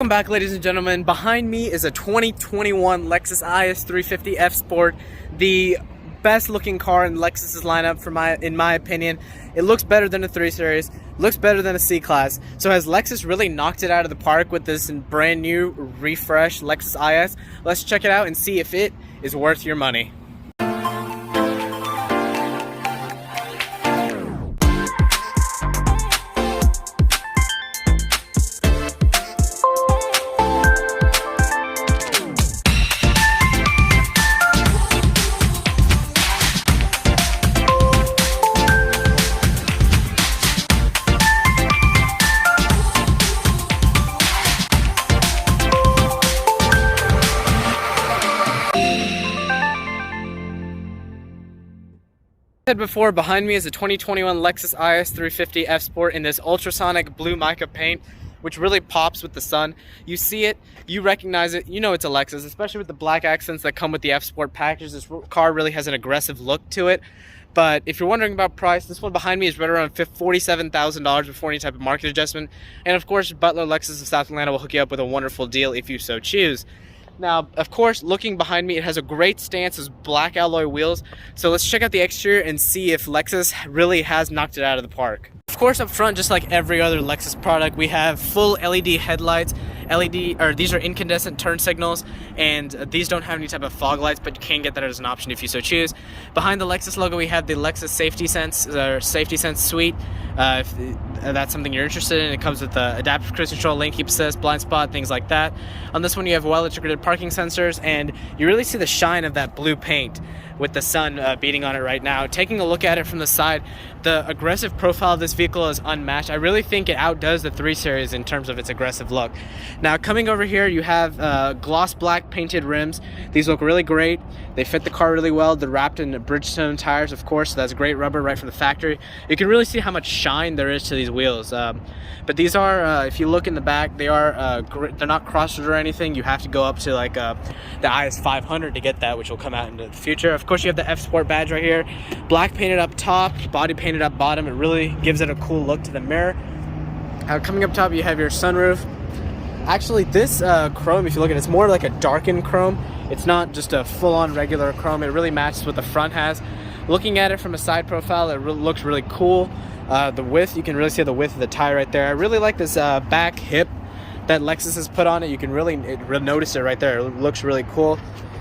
Welcome back, ladies and gentlemen. Behind me is a 2021 Lexus IS350 F Sport, the best looking car in Lexus's lineup in my opinion. It looks better than a 3 Series, looks better than a C-Class. So has Lexus really knocked it out of the park with this brand new refreshed Lexus IS? Let's check it out and see if it is worth your money. Said before, behind me is a 2021 Lexus IS350 F Sport in this ultrasonic blue mica paint, which really pops with the sun. You see it, you recognize it, you know it's a Lexus, especially with the black accents that come with the F Sport package. This car really has an aggressive look to it. But if you're wondering about price, this one behind me is right around $47,000 before any type of market adjustment. And of course, Butler Lexus of South Atlanta will hook you up with a wonderful deal if you so choose. Now, of course, looking behind me, it has a great stance, as black alloy wheels. So let's check out the exterior and see if Lexus really has knocked it out of the park. Of course, up front, just like every other Lexus product, we have full LED headlights. These are incandescent turn signals, and these don't have any type of fog lights, but you can get that as an option if you so choose. Behind the Lexus logo, we have the Lexus Safety Sense Suite. If that's something you're interested in, it comes with the adaptive cruise control, lane keep assist, blind spot, things like that. On this one, you have well-integrated parking sensors, and you really see the shine of that blue paint with the sun beating on it right now. Taking a look at it from the side, the aggressive profile of this vehicle is unmatched. I really think it outdoes the 3 Series in terms of its aggressive look. Now, coming over here, you have gloss black painted rims. These look really great. They fit the car really well. They're wrapped in Bridgestone tires, of course, so that's great rubber right from the factory. You can really see how much shine there is to these wheels. But these are, if you look in the back, they're not crossed or anything. You have to go up to like the IS500 to get that, which will come out into the future. Of course, you have the F Sport badge right here. Black painted up top, body painted up bottom. It really gives it a cool look to the mirror. Coming up top, you have your sunroof. Actually, this chrome, if you look at it, it's more like a darkened chrome. It's not just a full-on regular chrome. It really matches what the front has. Looking at it from a side profile, it looks really cool. The width, you can really see the width of the tire right there. I really like this back hip that Lexus has put on it. You can really notice it right there. It looks really cool.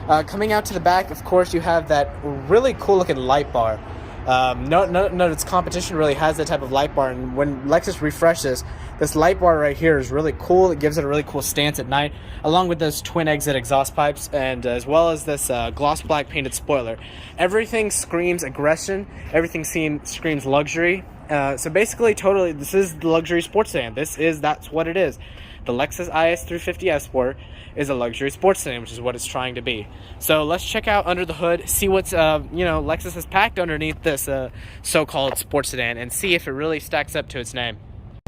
Coming out to the back, of course, you have that really cool looking light bar. No, its competition really has that type of light bar, and when Lexus refreshes, this light bar right here is really cool. It gives it a really cool stance at night, along with those twin exit exhaust pipes, and as well as this gloss black painted spoiler. Everything screams aggression. Everything screams luxury. So basically, totally, this is the luxury sports sedan. That's what it is. The Lexus IS350 F Sport is a luxury sports sedan, which is what it's trying to be. So let's check out under the hood, see what's Lexus has packed underneath this so-called sports sedan, and see if it really stacks up to its name.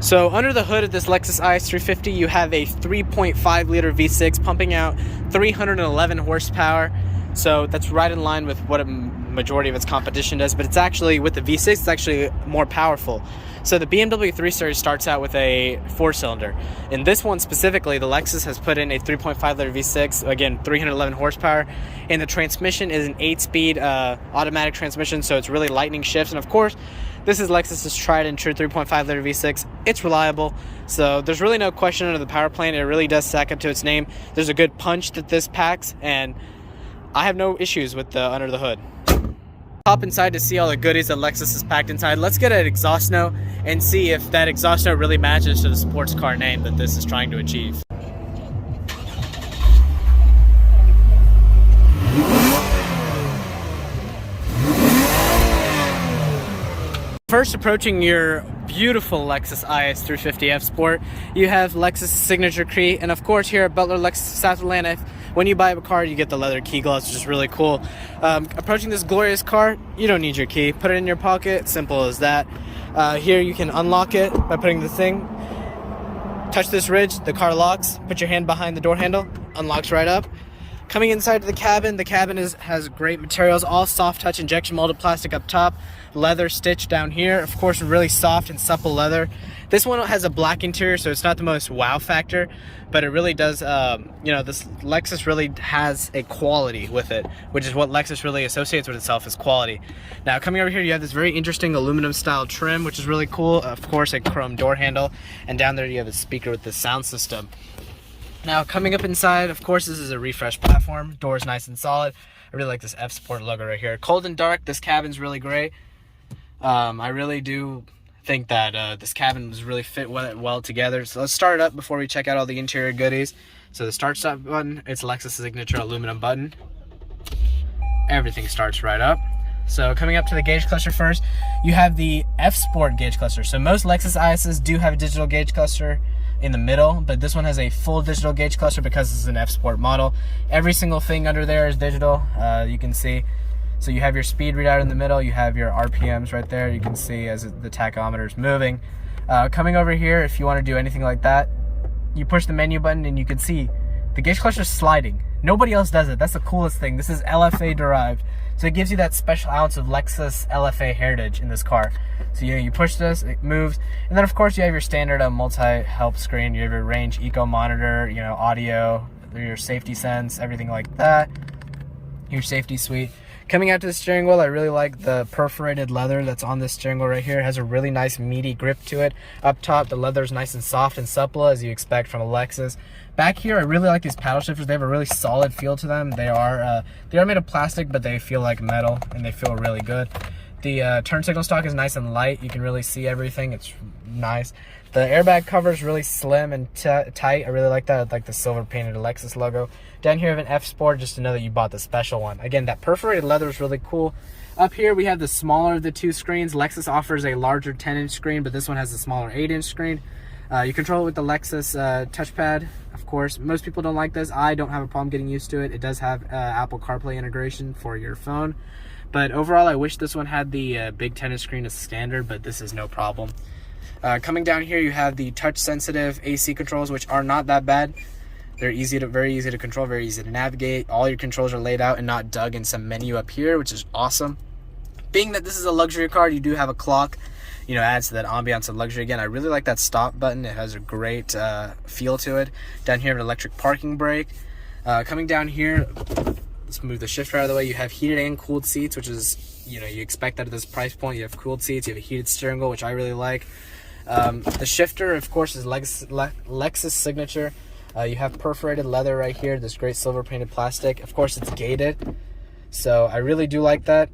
So under the hood of this Lexus IS350, you have a 3.5 liter V6 pumping out 311 horsepower. So that's right in line with what a majority of its competition does, but it's actually, with the V6, it's actually more powerful. So the BMW 3 Series starts out with a 4-cylinder. In this one specifically, the Lexus has put in a 3.5 liter V6, again, 311 horsepower, and the transmission is an 8-speed automatic transmission, so it's really lightning shifts. And of course, this is Lexus's tried and true 3.5 liter V6. It's reliable, so there's really no question under the power plant. It really does stack up to its name. There's a good punch that this packs, and I have no issues with the under the hood. Hop inside to see all the goodies that Lexus has packed inside. Let's get an exhaust note and see if that exhaust note really matches to the sports car name that this is trying to achieve. First, approaching your beautiful Lexus IS350 F Sport, you have Lexus signature key, and of course here at Butler Lexus South Atlanta, when you buy a car, you get the leather key gloves, which is really cool. Approaching this glorious car, you don't need your key. Put it in your pocket, simple as that. Here you can unlock it by putting the thing, touch this ridge, the car locks, put your hand behind the door handle, unlocks right up. Coming inside the cabin has great materials, all soft touch injection molded plastic up top, leather stitched down here, of course really soft and supple leather. This one has a black interior, so it's not the most wow factor, but it really does, you know, this Lexus really has a quality with it, which is what Lexus really associates with itself, is quality. Now, coming over here, you have this very interesting aluminum style trim, which is really cool. Of course, a chrome door handle, and down there you have a speaker with the sound system. Now, coming up inside, of course, this is a refresh platform. Door's nice and solid. I really like this F Sport logo right here. Cold and dark, this cabin's really great. I really do think that this cabin was really fit well together. So let's start it up before we check out all the interior goodies. So the start stop button, it's Lexus signature aluminum button. Everything starts right up. So coming up to the gauge cluster first, you have the F Sport gauge cluster. So most Lexus ISs do have a digital gauge cluster in the middle, but this one has a full digital gauge cluster because this is an F Sport model. Every single thing under there is digital, you can see. So you have your speed readout in the middle, you have your RPMs right there, you can see as the tachometer is moving. Coming over here, if you want to do anything like that, you push the menu button and you can see the gauge cluster is sliding. Nobody else does it. That's the coolest thing. This is LFA derived. So it gives you that special ounce of Lexus LFA heritage in this car. So you push this, it moves. And then of course you have your standard multi-help screen. You have your range eco monitor, audio, your safety sense, everything like that. Your safety suite. Coming out to the steering wheel, I really like the perforated leather that's on this steering wheel right here. It has a really nice meaty grip to it. Up top, the leather is nice and soft and supple, as you expect from a Lexus. Back here, I really like these paddle shifters. They have a really solid feel to them. They are made of plastic, but they feel like metal, and they feel really good. The turn signal stock is nice and light. You can really see everything. It's nice. The airbag cover is really slim and tight. I really like that. I like the silver painted Lexus logo. Down here, I have an F Sport, just to know that you bought the special one. Again, that perforated leather is really cool. Up here, we have the smaller of the two screens. Lexus offers a larger 10-inch screen, but this one has a smaller 8-inch screen. You control it with the Lexus touchpad, of course. Most people don't like this. I don't have a problem getting used to it. It does have Apple CarPlay integration for your phone. But overall, I wish this one had the big 10-inch screen as standard, but this is no problem. Coming down here, you have the touch-sensitive AC controls, which are not that bad. They're very easy to control, very easy to navigate. All your controls are laid out and not dug in some menu up here, which is awesome. Being that this is a luxury car, you do have a clock. Adds to that ambiance of luxury. Again, I really like that stop button. It has a great feel to it. Down here, an electric parking brake. Coming down here, let's move the shifter out of the way. You have heated and cooled seats, which is, you expect that at this price point. You have cooled seats, you have a heated steering wheel, which I really like. The shifter, of course, is Lexus signature. You have perforated leather right here, this great silver painted plastic. Of course, it's gated, so I really do like that.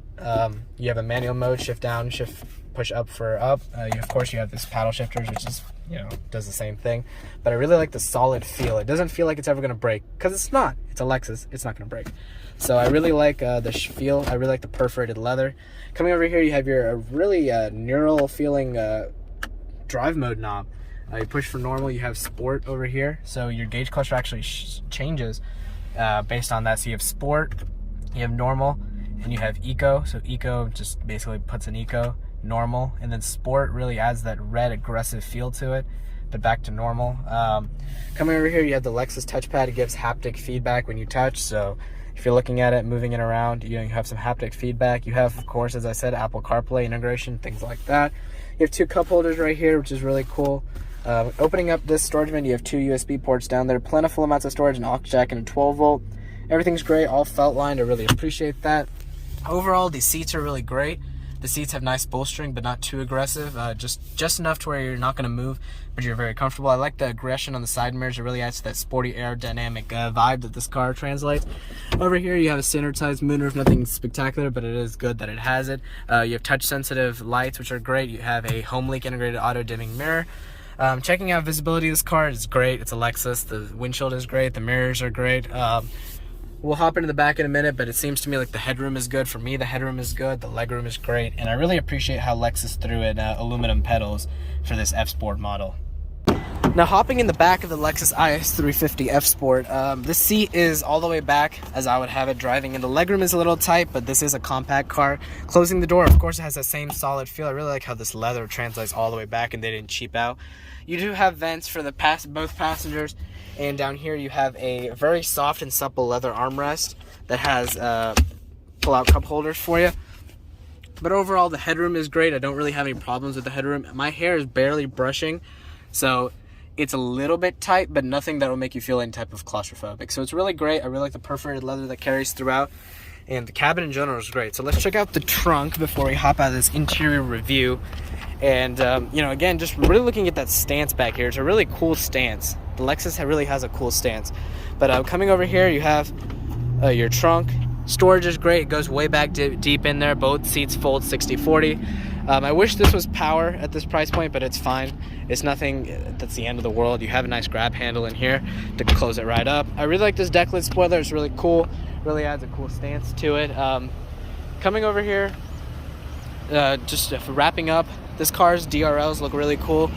You have a manual mode, shift down, shift push up for up. Of course, you have this paddle shifters, which is, does the same thing. But I really like the solid feel. It doesn't feel like it's ever going to break, because it's not. It's a Lexus. It's not going to break. So I really like the feel. I really like the perforated leather. Coming over here, you have your really neural feeling drive mode knob. You push for normal, you have sport over here. So your gauge cluster actually changes based on that. So you have sport, you have normal, and you have eco. So eco just basically puts an eco, normal, and then sport really adds that red aggressive feel to it, but back to normal. Coming over here, you have the Lexus touchpad. It gives haptic feedback when you touch. So if you're looking at it, moving it around, you have some haptic feedback. You have, of course, as I said, Apple CarPlay integration, things like that. You have two cup holders right here, which is really cool. Opening up this storage bin, you have two USB ports down there, plentiful amounts of storage, an aux jack and a 12 volt. Everything's great, all felt lined. I really appreciate that. Overall, the seats are really great. The seats have nice bolstering, but not too aggressive. Just enough to where you're not going to move, but you're very comfortable. I like the aggression on the side mirrors. It really adds to that sporty aerodynamic vibe that this car translates. Over here, you have a standard size moonroof, nothing spectacular, but it is good that it has it. You have touch sensitive lights, which are great. You have a home link integrated auto dimming mirror. Checking out visibility of this car is great. It's a Lexus. The windshield is great. The mirrors are great. We'll hop into the back in a minute, but it seems to me like the headroom is good. For me, the headroom is good. The legroom is great. And I really appreciate how Lexus threw in aluminum pedals for this F Sport model. Now, hopping in the back of the Lexus IS350 F Sport, this seat is all the way back as I would have it driving, and the legroom is a little tight, but this is a compact car. Closing the door, of course, it has that same solid feel. I really like how this leather translates all the way back and they didn't cheap out. You do have vents for both passengers, and down here you have a very soft and supple leather armrest that has pull-out cup holders for you. But overall, the headroom is great. I don't really have any problems with the headroom. My hair is barely brushing, so it's a little bit tight, but nothing that will make you feel any type of claustrophobic. So it's really great. I really like the perforated leather that carries throughout, and the cabin in general is great. So let's check out the trunk before we hop out of this interior review. And you know, again, just really looking at that stance back here. It's a really cool stance. The Lexus really has a cool stance. But coming over here, you have your trunk. Storage is great. It goes way back deep in there. Both seats fold 60/40. I wish this was power at this price point, but it's fine. It's nothing that's the end of the world. You have a nice grab handle in here to close it right up. I really like this deck lid spoiler. It's really cool. Really adds a cool stance to it. Coming over here, just wrapping up, this car's DRLs look really cool.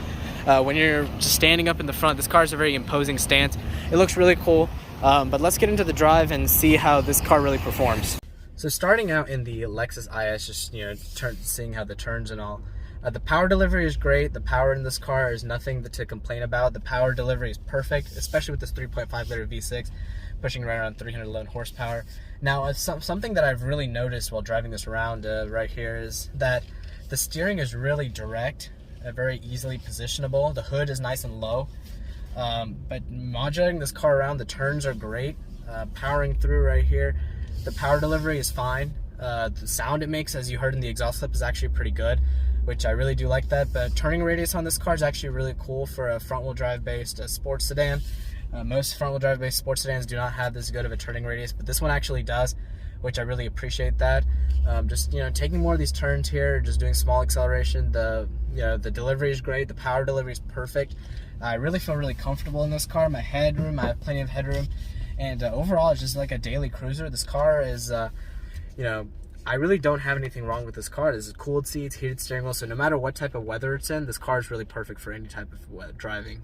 When you're just standing up in the front, this car's a very imposing stance. It looks really cool. But let's get into the drive and see how this car really performs. So starting out in the Lexus IS, just, you know, seeing how the turns and all. The power delivery is great. The power in this car is nothing to complain about. The power delivery is perfect, especially with this 3.5 liter V6, pushing right around 311 horsepower. Now, something that I've really noticed while driving this around right here is that the steering is really direct, very easily positionable. The hood is nice and low. But modulating this car around, the turns are great. Powering through right here, the power delivery is fine. The sound it makes, as you heard in the exhaust clip, is actually pretty good, which I really do like that. But turning radius on this car is actually really cool for a front-wheel drive based sports sedan. Most front-wheel drive based sports sedans do not have this good of a turning radius, but this one actually does, which I really appreciate that. Just, you know, taking more of these turns here, just doing small acceleration. The delivery is great. The power delivery is perfect. I really feel really comfortable in this car. My headroom, I have plenty of headroom, and overall, it's just like a daily cruiser. This car is, you know, I really don't have anything wrong with this car. This is cooled seats, heated steering wheel, so no matter what type of weather it's in, this car is really perfect for any type of driving.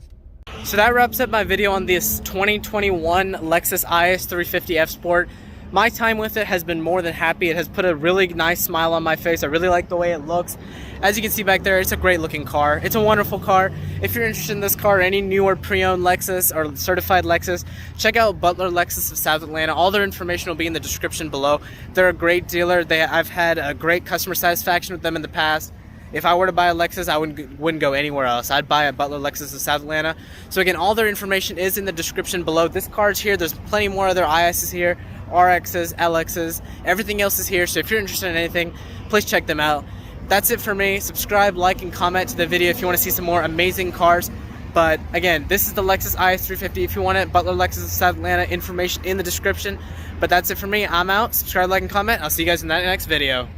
So that wraps up my video on this 2021 Lexus IS350 F Sport. My time with it has been more than happy. It has put a really nice smile on my face. I really like the way it looks. As you can see back there, it's a great looking car. It's a wonderful car. If you're interested in this car, any newer pre-owned Lexus or certified Lexus, check out Butler Lexus of South Atlanta. All their information will be in the description below. They're a great dealer. I've had a great customer satisfaction with them in the past. If I were to buy a Lexus, I wouldn't go anywhere else. I'd buy a Butler Lexus of South Atlanta. So again, all their information is in the description below. This car's here. There's plenty more other ISs here. RXs, LXs, everything else is here. So if you're interested in anything, please check them out. That's it for me. Subscribe, like, and comment to the video if you want to see some more amazing cars. But again, this is the Lexus IS350. If you want it, Butler Lexus of South Atlanta, information in the description. But that's it for me. I'm out. Subscribe, like, and comment. I'll see you guys in that next video.